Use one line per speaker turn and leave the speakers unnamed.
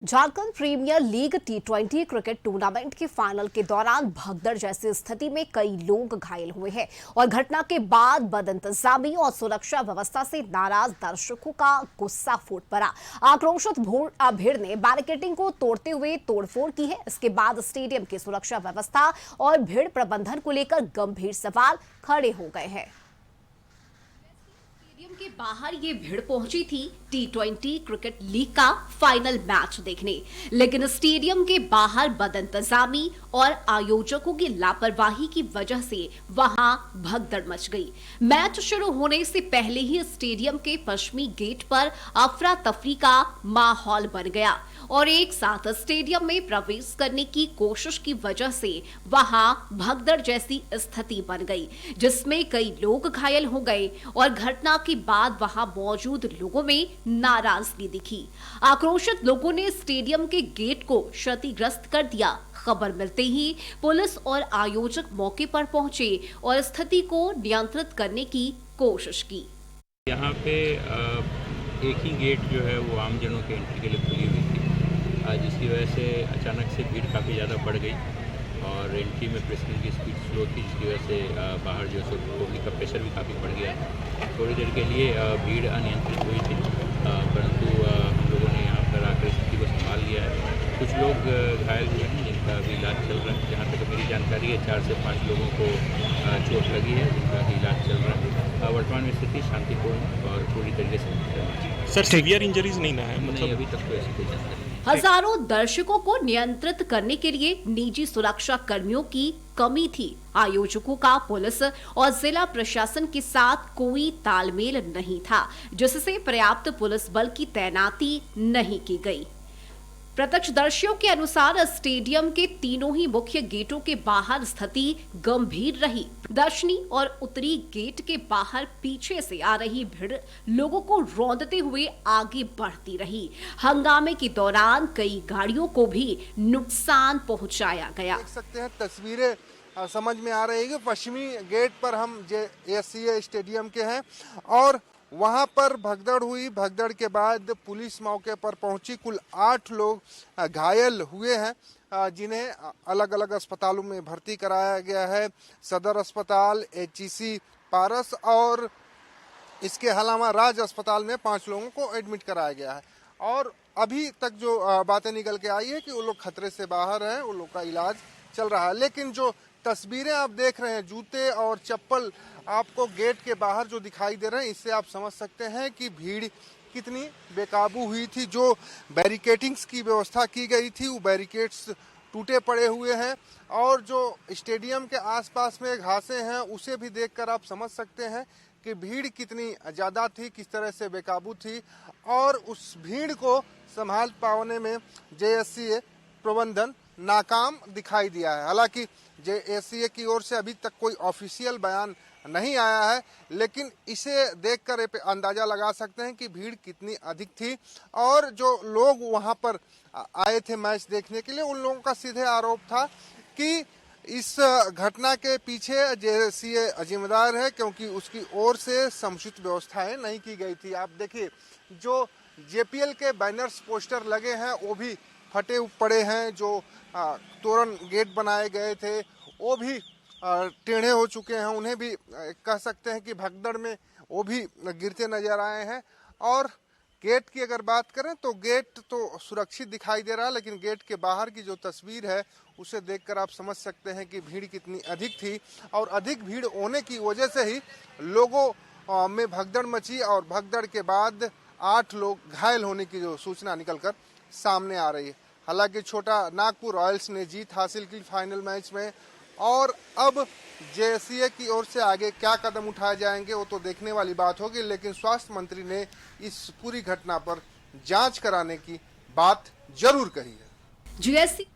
Jharkhand premiere league टी20 cricket tournament के final के दौरान भगदड़ जैसी स्थिति में कई लोग घायल हुए हैं और घटना के बाद बदइंतजामी और सुरक्षा व्यवस्था से नाराज दर्शकों का गुस्सा फूट पड़ा। आक्रोशित भीड़ ने बैरिकेडिंग को तोड़ते हुए तोड़फोड़ की है। इसके बाद स्टेडियम की सुरक्षा व्यवस्था और भीड़ प्रबंधन को लेकर गंभीर सवाल खड़े हो गए हैं। स्टेडियम के बाहर ये भीड़ पहुंची थी टी20 क्रिकेट लीग का फाइनल मैच देखने, लेकिन स्टेडियम के बाहर बदइंतजामी और आयोजकों की लापरवाही की वजह से वहां भगदड़ मच गई। मैच शुरू होने से पहले ही स्टेडियम के पश्चिमी गेट पर अफरा तफरी का माहौल बन गया और एक साथ स्टेडियम में प्रवेश करने की कोशिश की वजह से वहां भगदड़ जैसी स्थिति बन गई, जिसमें कई लोग घायल हो गए और घटना के बाद वहां मौजूद लोगों में नाराजगी दिखी। आक्रोशित लोगों ने स्टेडियम के गेट को क्षतिग्रस्त कर दिया। खबर मिलते ही पुलिस और आयोजक मौके पर पहुंचे और स्थिति को नियंत्रित करने की कोशिश की।
यहाँ पे एक ही गेट जो है वो आमजनों के एंट्री के लिए खुली हुई थी, जिसकी वजह से अचानक से भीड़ काफ़ी ज़्यादा बढ़ गई और एंट्री में प्रेसिडेंट की स्पीड स्लो थी, जिसकी वजह से बाहर जो है पब्लिक का प्रेशर भी काफ़ी बढ़ गया। थोड़ी देर के लिए भीड़ अनियंत्रित हुई थी, परंतु हम लोगों ने यहाँ पर आकर स्थिति को संभाल लिया है। कुछ लोग घायल हुए हैं जिनका अभी इलाज चल रहा है। जहाँ तक मेरी जानकारी है 4 से 5 लोगों को चोट लगी है, जिनका अभी इलाज चल रहा है। वर्तमान में स्थिति शांतिपूर्ण और पूरी तरीके से
सर सीवियर इंजरीज नहीं ना है?
नहीं, अभी तक तो ऐसी कोई जानकारी नहीं।
हजारों दर्शकों को नियंत्रित करने के लिए निजी सुरक्षा कर्मियों की कमी थी। आयोजकों का पुलिस और जिला प्रशासन के साथ कोई तालमेल नहीं था, जिससे पर्याप्त पुलिस बल की तैनाती नहीं की गई। प्रत्यक्षदर्शियों के अनुसार स्टेडियम के तीनों ही मुख्य गेटों के बाहर स्थिति गंभीर रही। दक्षिणी और उत्तरी गेट के बाहर पीछे से आ रही भीड़ लोगों को रौंदते हुए आगे बढ़ती रही। हंगामे के दौरान कई गाड़ियों को भी नुकसान पहुंचाया गया।
देख सकते हैं तस्वीरें समझ में आ रही है कि पश्चिमी गेट पर हम एससीए स्टेडियम के हैं और वहां पर भगदड़ हुई। भगदड़ के बाद पुलिस मौके पर पहुंची। कुल 8 लोग घायल हुए हैं, जिन्हें अलग अलग अस्पतालों में भर्ती कराया गया है। सदर अस्पताल, एचईसी पारस और इसके अलावा राज अस्पताल में 5 लोगों को एडमिट कराया गया है। और अभी तक जो बातें निकल के आई है कि वो लोग खतरे से बाहर हैं, उन लोग का इलाज चल रहा है। लेकिन जो तस्वीरें आप देख रहे हैं, जूते और चप्पल आपको गेट के बाहर जो दिखाई दे रहे हैं, इससे आप समझ सकते हैं कि भीड़ कितनी बेकाबू हुई थी। जो बैरिकेडिंग्स की व्यवस्था की गई थी, वो बैरिकेड्स टूटे पड़े हुए हैं और जो स्टेडियम के आसपास में घासें हैं, उसे भी देखकर आप समझ सकते हैं कि भीड़ कितनी ज़्यादा थी, किस तरह से बेकाबू थी। और उस भीड़ को संभाल पाने में जेएससीए प्रबंधन नाकाम दिखाई दिया है। हालांकि जेएससीए की ओर से अभी तक कोई ऑफिशियल बयान नहीं आया है, लेकिन इसे देखकर अंदाजा लगा सकते हैं कि भीड़ कितनी अधिक थी। और जो लोग वहां पर आए थे मैच देखने के लिए, उन लोगों का सीधे आरोप था कि इस घटना के पीछे जेएससीए जिम्मेदार है, क्योंकि उसकी ओर से समुचित व्यवस्थाएं नहीं की गई थी। आप देखिए, जो जेपीएल के बैनर्स पोस्टर लगे हैं वो भी फटे पड़े हैं। जो तोरण गेट बनाए गए थे वो भी टेढ़े हो चुके हैं, उन्हें भी कह सकते हैं कि भगदड़ में वो भी गिरते नजर आए हैं। और गेट की अगर बात करें तो गेट तो सुरक्षित दिखाई दे रहा है, लेकिन गेट के बाहर की जो तस्वीर है उसे देखकर आप समझ सकते हैं कि भीड़ कितनी अधिक थी। और अधिक भीड़ होने की वजह से ही लोगों में भगदड़ मची और भगदड़ के बाद 8 लोग घायल होने की जो सूचना निकलकर सामने आ रही है। हालांकि छोटा नागपुर रॉयल्स ने जीत हासिल की फाइनल मैच में, और अब जेएससीए की ओर से आगे क्या कदम उठाए जाएंगे वो तो देखने वाली बात होगी। लेकिन स्वास्थ्य मंत्री ने इस पूरी घटना पर जांच कराने की बात जरूर कही है।
जेएससी